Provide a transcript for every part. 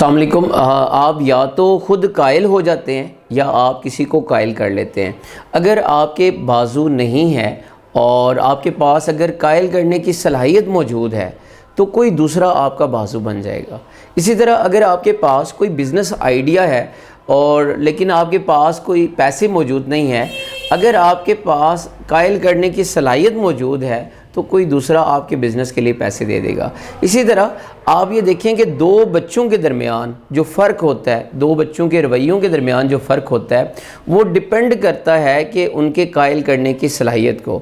السلام علیکم۔ آپ یا تو خود قائل ہو جاتے ہیں یا آپ کسی کو قائل کر لیتے ہیں۔ اگر آپ کے بازو نہیں ہے اور آپ کے پاس اگر قائل کرنے کی صلاحیت موجود ہے تو کوئی دوسرا آپ کا بازو بن جائے گا۔ اسی طرح اگر آپ کے پاس کوئی بزنس آئیڈیا ہے اور لیکن آپ کے پاس کوئی پیسے موجود نہیں ہے، اگر آپ کے پاس قائل کرنے کی صلاحیت موجود ہے تو کوئی دوسرا آپ کے بزنس کے لیے پیسے دے دے گا۔ اسی طرح آپ یہ دیکھیں کہ دو بچوں کے درمیان جو فرق ہوتا ہے، دو بچوں کے رویوں کے درمیان جو فرق ہوتا ہے، وہ ڈیپینڈ کرتا ہے کہ ان کے قائل کرنے کی صلاحیت کو،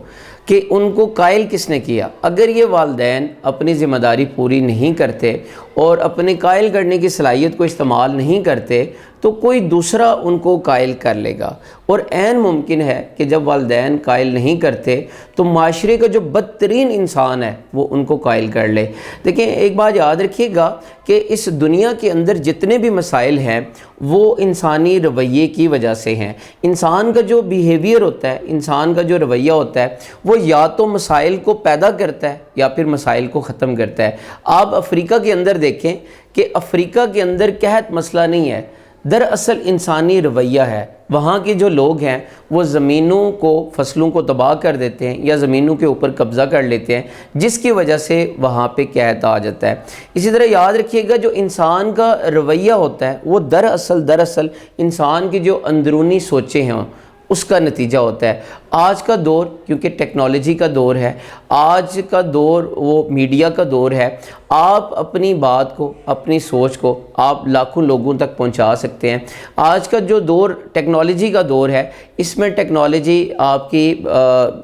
کہ ان کو قائل کس نے کیا۔ اگر یہ والدین اپنی ذمہ داری پوری نہیں کرتے اور اپنے قائل کرنے کی صلاحیت کو استعمال نہیں کرتے تو کوئی دوسرا ان کو قائل کر لے گا، اور عین ممکن ہے کہ جب والدین قائل نہیں کرتے تو معاشرے کا جو بدترین انسان ہے وہ ان کو قائل کر لے۔ دیکھیں، ایک بات یاد رکھیے گا کہ اس دنیا کے اندر جتنے بھی مسائل ہیں وہ انسانی رویے کی وجہ سے ہیں۔ انسان کا جو بیہیویئر ہوتا ہے، انسان کا جو رویہ ہوتا ہے، وہ یا تو مسائل کو پیدا کرتا ہے یا پھر مسائل کو ختم کرتا ہے۔ آپ افریقہ کے اندر دیکھیں کہ افریقہ کے اندر قحط مسئلہ نہیں ہے، دراصل انسانی رویہ ہے۔ وہاں کے جو لوگ ہیں وہ زمینوں کو، فصلوں کو تباہ کر دیتے ہیں یا زمینوں کے اوپر قبضہ کر لیتے ہیں، جس کی وجہ سے وہاں پہ قحط آ جاتا ہے۔ اسی طرح یاد رکھیے گا، جو انسان کا رویہ ہوتا ہے وہ دراصل انسان کی جو اندرونی سوچیں ہیں اس کا نتیجہ ہوتا ہے۔ آج کا دور کیونکہ ٹیکنالوجی کا دور ہے، آج کا دور وہ میڈیا کا دور ہے، آپ اپنی بات کو، اپنی سوچ کو آپ لاکھوں لوگوں تک پہنچا سکتے ہیں۔ آج کا جو دور ٹیکنالوجی کا دور ہے، اس میں ٹیکنالوجی آپ کی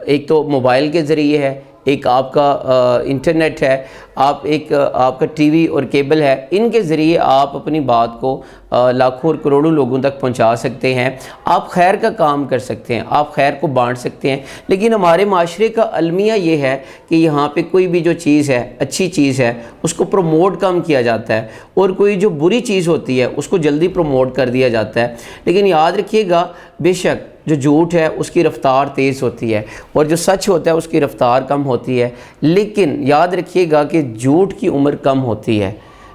ایک تو موبائل کے ذریعے ہے، ایک آپ کا انٹرنیٹ ہے، آپ کا ٹی وی اور کیبل ہے، ان کے ذریعے آپ اپنی بات کو لاکھوں اور کروڑوں لوگوں تک پہنچا سکتے ہیں۔ آپ خیر کا کام کر سکتے ہیں، آپ خیر کو بانٹ سکتے ہیں، لیکن ہمارے معاشرے کا المیہ یہ ہے کہ یہاں پہ کوئی بھی جو چیز ہے، اچھی چیز ہے، اس کو پروموٹ کم کیا جاتا ہے، اور کوئی جو بری چیز ہوتی ہے اس کو جلدی پروموٹ کر دیا جاتا ہے۔ لیکن یاد رکھیے گا، بے شک جو جھوٹ ہے اس کی رفتار تیز ہوتی ہے اور جو سچ ہوتا ہے اس کی رفتار کم ہوتی ہے، لیکن یاد رکھیے گا کہ جھوٹ کی عمر کم ہوتی ہے۔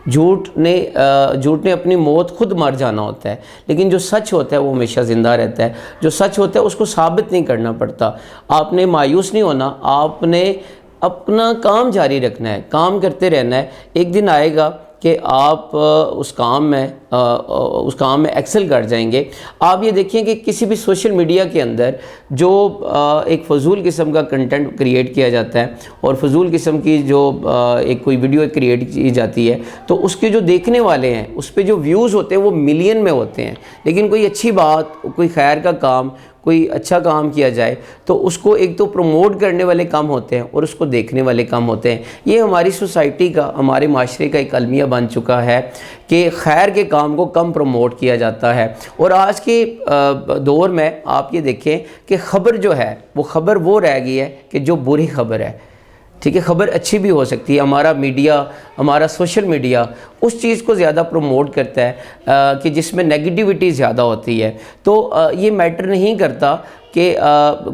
جھوٹ نے اپنی موت خود مر جانا ہوتا ہے، لیکن جو سچ ہوتا ہے وہ ہمیشہ زندہ رہتا ہے۔ جو سچ ہوتا ہے اس کو ثابت نہیں کرنا پڑتا۔ آپ نے مایوس نہیں ہونا، آپ نے اپنا کام جاری رکھنا ہے، کام کرتے رہنا ہے۔ ایک دن آئے گا کہ آپ اس کام میں ایکسل کر جائیں گے۔ آپ یہ دیکھیں کہ کسی بھی سوشل میڈیا کے اندر جو ایک فضول قسم کا کنٹینٹ کریٹ کیا جاتا ہے اور فضول قسم کی جو ایک کوئی ویڈیو کریٹ کی جاتی ہے، تو اس کے جو دیکھنے والے ہیں، اس پہ جو ویوز ہوتے ہیں وہ ملین میں ہوتے ہیں، لیکن کوئی اچھی بات، کوئی خیر کا کام، کوئی اچھا کام کیا جائے تو اس کو ایک تو پروموٹ کرنے والے کم ہوتے ہیں اور اس کو دیکھنے والے کم ہوتے ہیں۔ یہ ہماری سوسائٹی کا، ہمارے معاشرے کا ایک المیہ بن چکا ہے کہ خیر کے کام کو کم پروموٹ کیا جاتا ہے۔ اور آج کے دور میں آپ یہ دیکھیں کہ خبر جو ہے وہ خبر وہ رہ گئی ہے کہ جو بری خبر ہے، ٹھیک ہے، خبر اچھی بھی ہو سکتی ہے۔ ہمارا میڈیا، ہمارا سوشل میڈیا اس چیز کو زیادہ پروموٹ کرتا ہے کہ جس میں نیگیٹیوٹی زیادہ ہوتی ہے۔ تو یہ میٹر نہیں کرتا کہ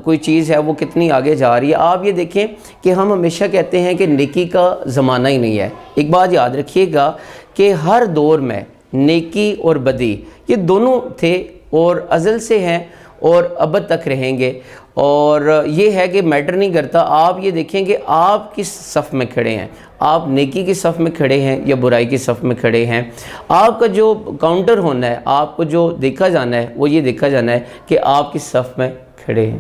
کوئی چیز ہے وہ کتنی آگے جا رہی ہے۔ آپ یہ دیکھیں کہ ہم ہمیشہ کہتے ہیں کہ نیکی کا زمانہ ہی نہیں ہے۔ ایک بات یاد رکھیے گا کہ ہر دور میں نیکی اور بدی یہ دونوں تھے اور ازل سے ہیں اور ابد تک رہیں گے، اور یہ ہے کہ میٹر نہیں کرتا۔ آپ یہ دیکھیں کہ آپ کس صف میں کھڑے ہیں، آپ نیکی کی صف میں کھڑے ہیں یا برائی کی صف میں کھڑے ہیں۔ آپ کا جو کاؤنٹر ہونا ہے، آپ کو جو دیکھا جانا ہے وہ یہ دیکھا جانا ہے کہ آپ کس صف میں کھڑے ہیں۔